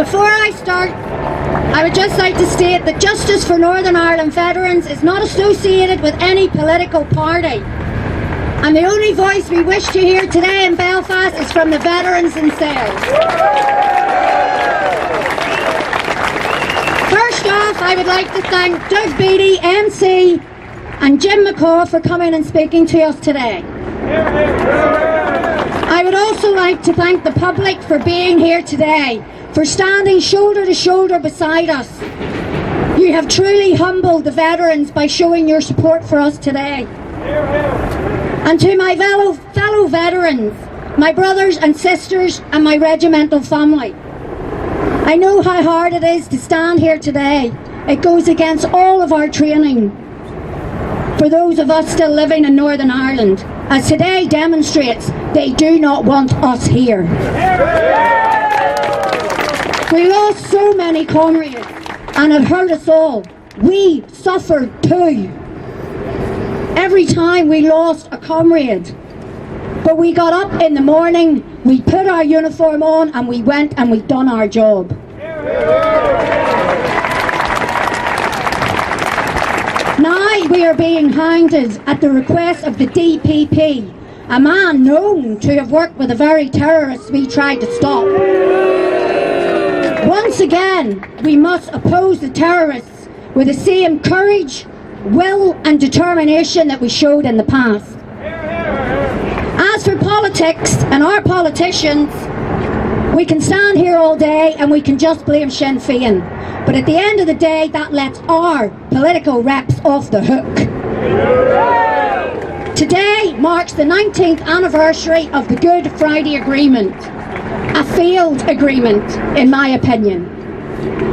Before I start, I would just like to state that justice for Northern Ireland veterans is not associated with any political party. And the only voice we wish to hear today in Belfast is from the veterans themselves. First off, I would like to thank Doug Beattie, MC, and Jim McCaw for coming and speaking to us today. I would also like to thank the public for being here today, for standing shoulder to shoulder beside us. You have truly humbled the veterans by showing your support for us today. And to my fellow veterans, my brothers and sisters and my regimental family, I know how hard it is to stand here today. It goes against all of our training for those of us still living in Northern Ireland, as today demonstrates they do not want us here. We lost so many comrades and it hurt us all. We suffered too. Every time we lost a comrade. But we got up in the morning, we put our uniform on and we went and we done our job. Now we are being hounded at the request of the DPP, a man known to have worked with the very terrorists we tried to stop. Once again, we must oppose the terrorists with the same courage, will and determination that we showed in the past. As for politics and our politicians, we can stand here all day and we can just blame Sinn Féin. But at the end of the day, that lets our political reps off the hook. Today marks the 19th anniversary of the Good Friday Agreement. A failed agreement, in my opinion.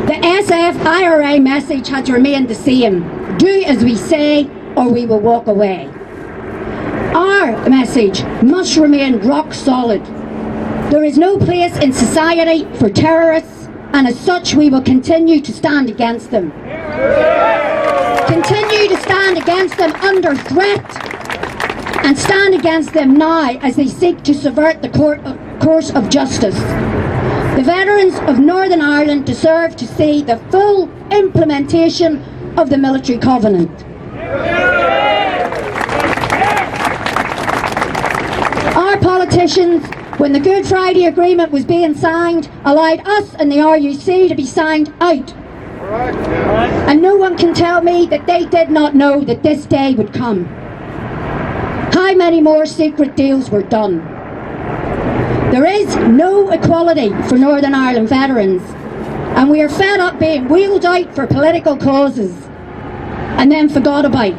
The SF-IRA message has remained the same. Do as we say or we will walk away. Our message must remain rock solid. There is no place in society for terrorists, and as such we will continue to stand against them. Continue to stand against them under threat, and stand against them now as they seek to subvert the course of justice. The veterans of Northern Ireland deserve to see the full implementation of the military covenant. Our politicians, when the Good Friday Agreement was being signed, allowed us and the RUC to be signed out. And no one can tell me that they did not know that this day would come. How many more secret deals were done? There is no equality for Northern Ireland veterans, and we are fed up being wheeled out for political causes and then forgot about.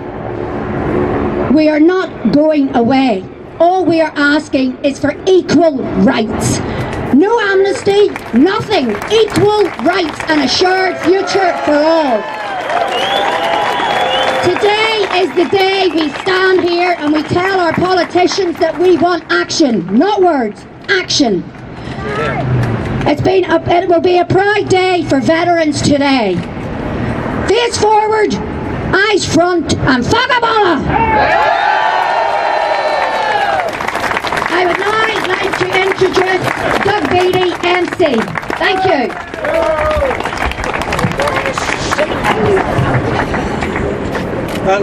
We are not going away. All we are asking is for equal rights. No amnesty, nothing. Equal rights and a shared future for all. Today is the day we stand here and we tell our politicians that we want action, not words, action. It will be a proud day for veterans today. Face forward, eyes front, and Fagabala! I would now like to introduce Doug Beattie, MC. Thank you.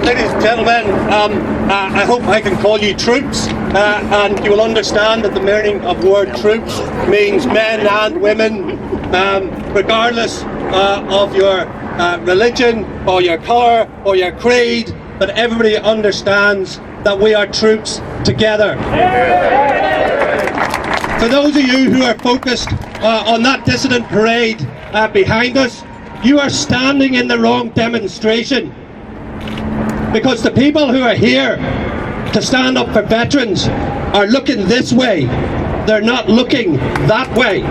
Ladies and gentlemen, I hope I can call you troops, and you will understand that the meaning of the word troops means men and women, regardless of your religion or your colour or your creed, that everybody understands that we are troops together. For those of you who are focused on that dissident parade behind us, you are standing in the wrong demonstration. Because the people who are here to stand up for veterans are looking this way. They're not looking that way.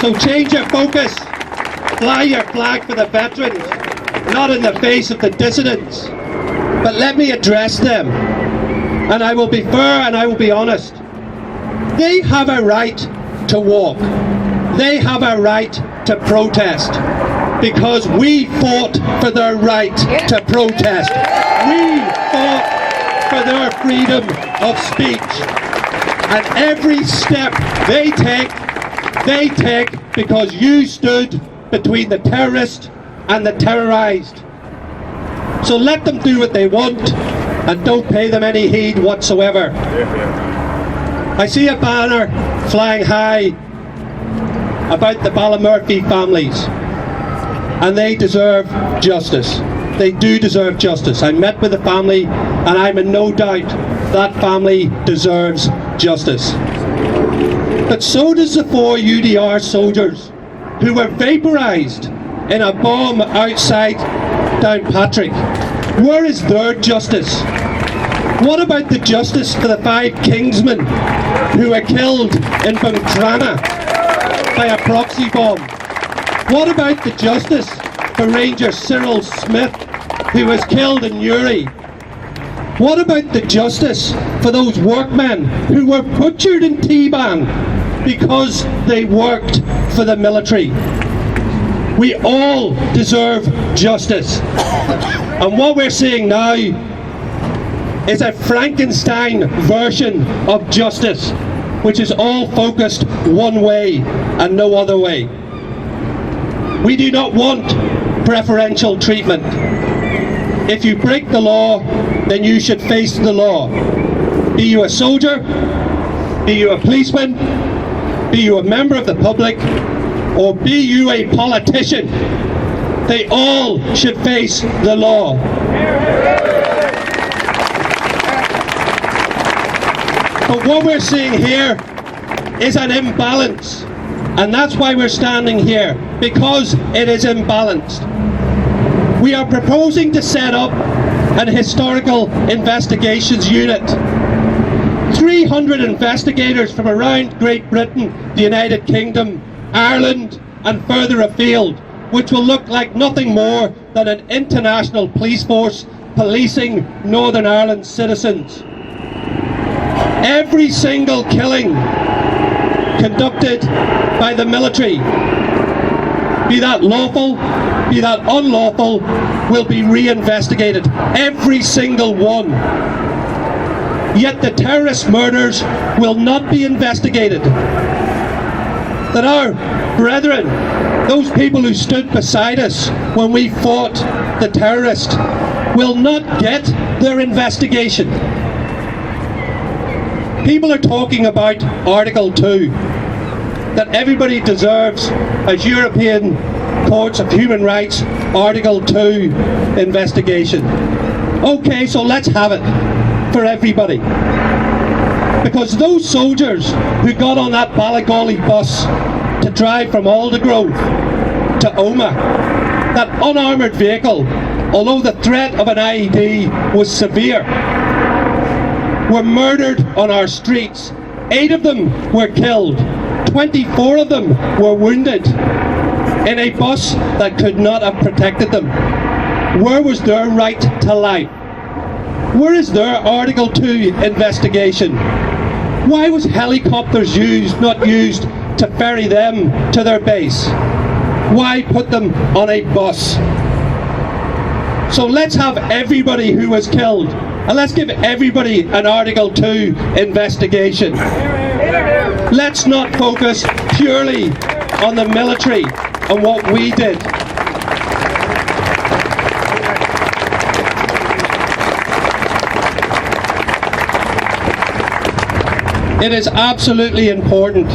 So change your focus. Fly your flag for the veterans, not in the face of the dissidents. But let me address them. And I will be fair and I will be honest. They have a right to walk. They have a right to protest. Because we fought for their right to protest. We fought for their freedom of speech. And every step they take because you stood between the terrorist and the terrorised. So let them do what they want and don't pay them any heed whatsoever. I see a banner flying high about the Ballymurphy families, and they deserve justice. They do deserve justice. I met with the family, and I'm in no doubt that family deserves justice. But so does the 4 UDR soldiers who were vaporised in a bomb outside Downpatrick. Where is their justice? What about the justice for the 5 Kingsmen who were killed in Bunkrana by a proxy bomb? What about the justice for Ranger Cyril Smith, who was killed in Newry? What about the justice for those workmen who were butchered in T-Ban because they worked for the military? We all deserve justice. And what we're seeing now is a Frankenstein version of justice, which is all focused one way and no other way. We do not want preferential treatment. If you break the law, then you should face the law. Be you a soldier, be you a policeman, be you a member of the public, or be you a politician, they all should face the law. But what we're seeing here is an imbalance, and that's why we're standing here, because it is imbalanced. We are proposing to set up an historical investigations unit. 300 investigators from around Great Britain, the United Kingdom, Ireland and further afield, which will look like nothing more than an international police force policing Northern Ireland's citizens. Every single killing conducted by the military, be that lawful, be that unlawful, will be re-investigated. Every single one. Yet the terrorist murders will not be investigated. That our brethren, those people who stood beside us when we fought the terrorists, will not get their investigation. People are talking about Article 2, that everybody deserves, as European Courts of Human Rights, Article 2 investigation. Okay, so let's have it for everybody. Because those soldiers who got on that Ballygolly bus to drive from Aldergrove to Omagh, that unarmoured vehicle, although the threat of an IED was severe, were murdered on our streets. 8 of them were killed. 24 of them were wounded in a bus that could not have protected them. Where was their right to life? Where is their Article 2 investigation? Why was helicopters not used to ferry them to their base? Why put them on a bus? So let's have everybody who was killed, and let's give everybody an Article 2 investigation. Let's not focus purely on the military and what we did. It is absolutely important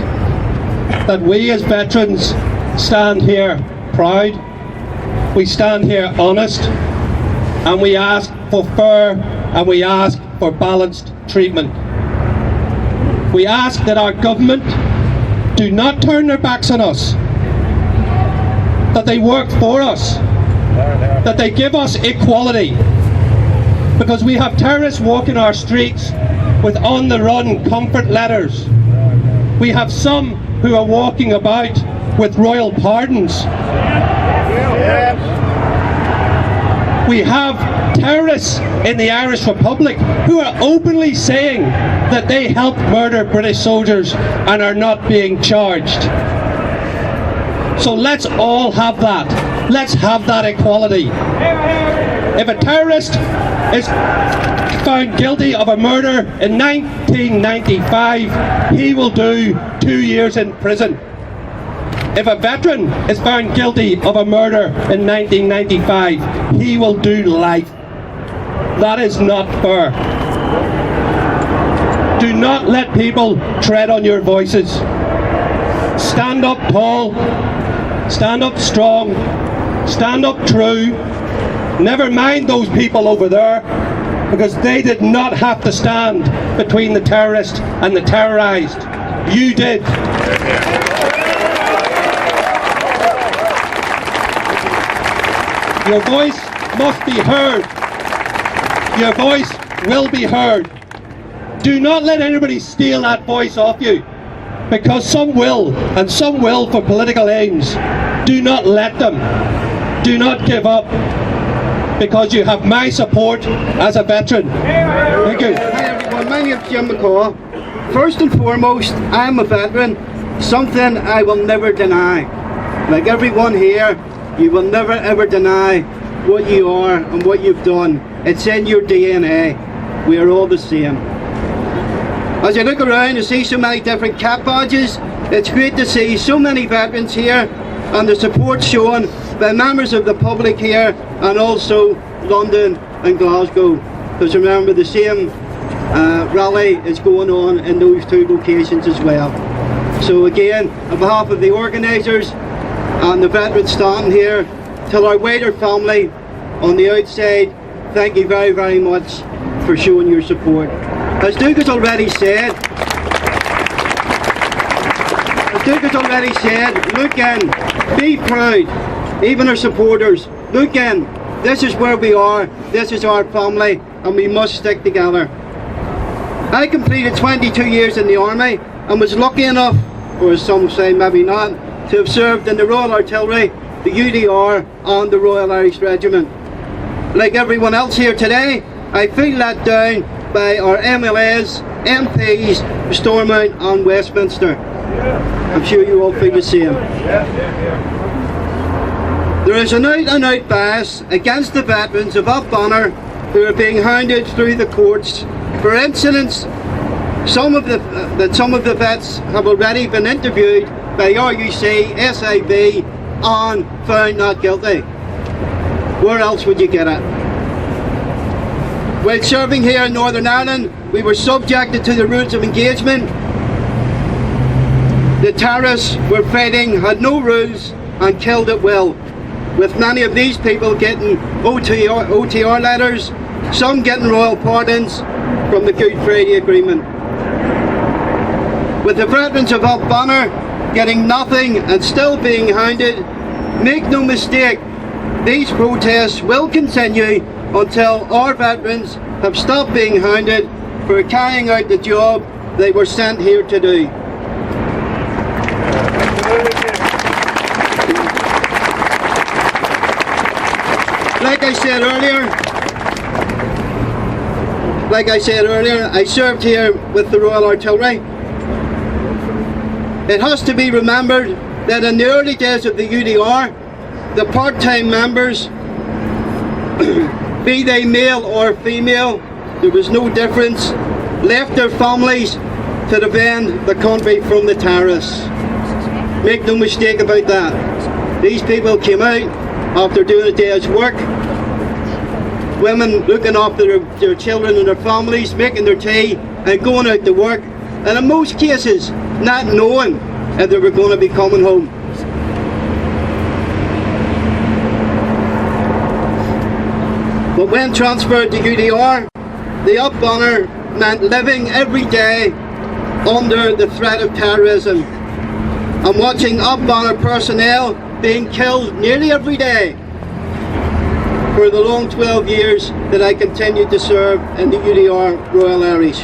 that we as veterans stand here proud, we stand here honest, and we ask for fair and we ask for balanced treatment. We ask that our government do not turn their backs on us, that they work for us, that they give us equality, because we have terrorists walking our streets with on-the-run comfort letters. We have some who are walking about with royal pardons. We have terrorists in the Irish Republic who are openly saying that they helped murder British soldiers and are not being charged. So let's all have that. Let's have that equality. If a terrorist is found guilty of a murder in 1995, he will do 2 years in prison. If a veteran is found guilty of a murder in 1995, he will do life. That is not fair. Do not let people tread on your voices. Stand up tall, stand up strong, stand up true. Never mind those people over there, because they did not have to stand between the terrorist and the terrorised. You did. Your voice must be heard. Your voice will be heard. Do not let anybody steal that voice off you, because some will, and some will for political aims. Do not let them. Do not give up, because you have my support as a veteran. Thank you. Hi everyone, my name is Jim McCaw. First and foremost, I am a veteran, something I will never deny. Like everyone here, you will never ever deny what you are and what you've done. It's in your DNA. We are all the same. As you look around and see so many different cap badges, it's great to see so many veterans here and the support shown by members of the public here and also London and Glasgow. Because remember, the same rally is going on in those two locations as well. So again, on behalf of the organisers and the veterans standing here, to our wider family on the outside, thank you very, very much for showing your support. As Duke has already said, look in, be proud, even our supporters, look in, this is where we are, this is our family, and we must stick together. I completed 22 years in the army and was lucky enough, or as some say maybe not, to have served in the Royal Artillery, the UDR and the Royal Irish Regiment. Like everyone else here today, I feel let down by our MLAs, MPs, Stormont and Westminster. I'm sure you all feel the same. There is an out-and-out bias against the veterans of Up Banner who are being hounded through the courts for incidents. Some of the vets have already been interviewed by RUC, SIB and found not guilty. Where else would you get it? While serving here in Northern Ireland, we were subjected to the rules of engagement. The terrorists we're fighting had no rules and killed at will, with many of these people getting OTR letters, some getting royal pardons from the Good Friday Agreement. With the veterans of Up Banner getting nothing and still being hounded, make no mistake, these protests will continue until our veterans have stopped being hounded for carrying out the job they were sent here to do. Like I said earlier, I served here with the Royal Artillery. It has to be remembered that in the early days of the UDR, the part-time members, be they male or female, there was no difference, left their families to defend the country from the terrorists. Make no mistake about that. These people came out after doing a day's work, women looking after their children and their families, making their tea and going out to work, and in most cases not knowing if they were going to be coming home. But when transferred to UDR, the Up Banner meant living every day under the threat of terrorism and watching Up Banner personnel being killed nearly every day for the long 12 years that I continued to serve in the UDR Royal Irish.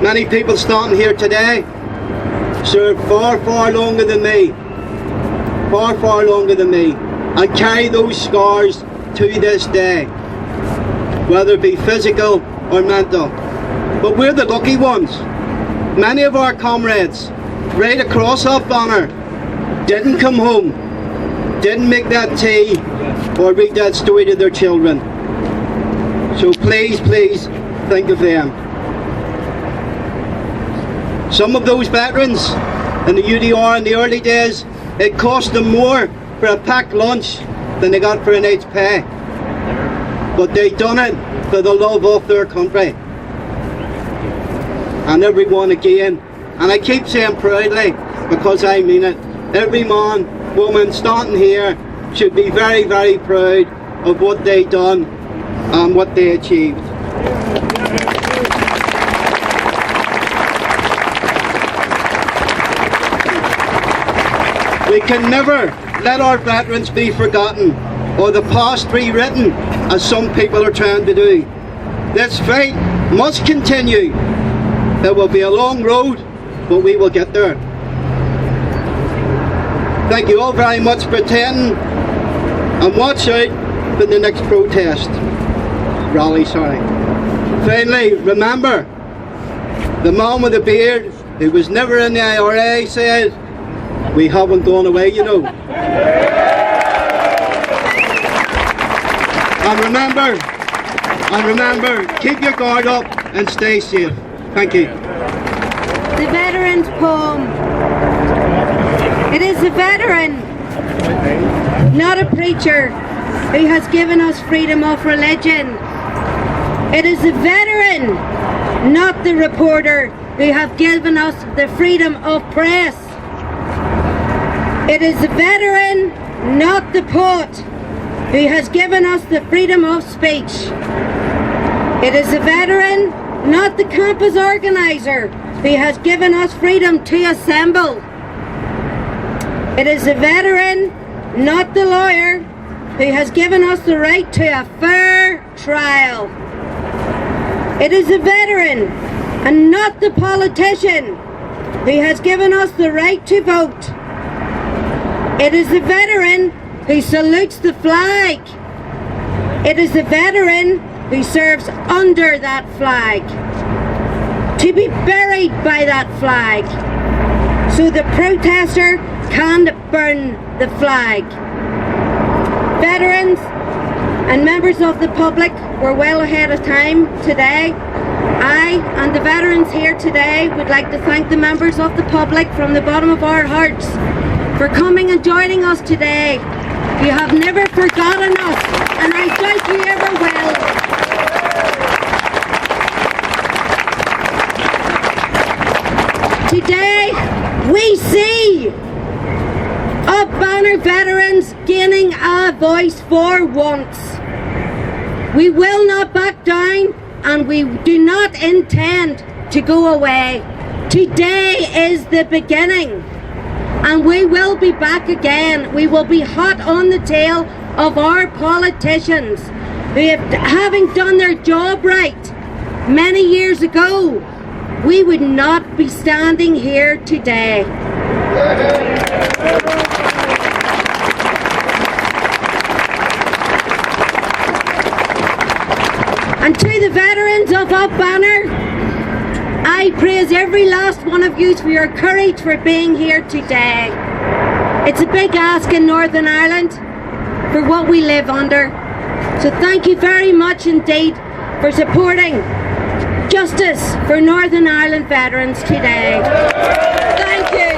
Many people standing here today served far, far longer than me, and carry those scars to this day, whether it be physical or mental. But we're the lucky ones. Many of our comrades right across Up Banner didn't come home, didn't make that tea or read that story to their children. So please, please think of them. Some of those veterans in the UDR in the early days, it cost them more for a packed lunch than they got for a night's pay. But they done it for the love of their country. And everyone again, and I keep saying proudly because I mean it, every man, woman standing here should be very, very proud of what they done and what they achieved. We can never let our veterans be forgotten or the past rewritten as some people are trying to do. This fight must continue. It will be a long road, but we will get there. Thank you all very much for attending, and watch out for the next protest. Rally, sorry. Finally, remember, the man with the beard who was never in the IRA said, "We haven't gone away, you know." And remember, keep your guard up and stay safe. Thank you. The veteran's poem. It is the veteran, not a preacher, who has given us freedom of religion. It is the veteran, not the reporter, who have given us the freedom of press. It is the veteran, not the poet, who has given us the freedom of speech. It is the veteran, not the campus organiser, who has given us freedom to assemble. It is the veteran, not the lawyer, who has given us the right to a fair trial. It is the veteran, and not the politician, who has given us the right to vote. It is the veteran who salutes the flag. It is the veteran who serves under that flag, to be buried by that flag, so the protester can burn the flag. Veterans and members of the public were well ahead of time today. I and the veterans here today would like to thank the members of the public from the bottom of our hearts for coming and joining us today. You have never forgotten us, and I doubt you ever will. Today, we see up-banner veterans gaining a voice for once. We will not back down, and we do not intend to go away. Today is the beginning, and we will be back again. We will be hot on the tail of our politicians who, having done their job right many years ago, we would not be standing here today. And to the veterans of Up Banner, I praise every last one of you for your courage for being here today. It's a big ask in Northern Ireland for what we live under. So thank you very much indeed for supporting justice for Northern Ireland veterans today. Thank you.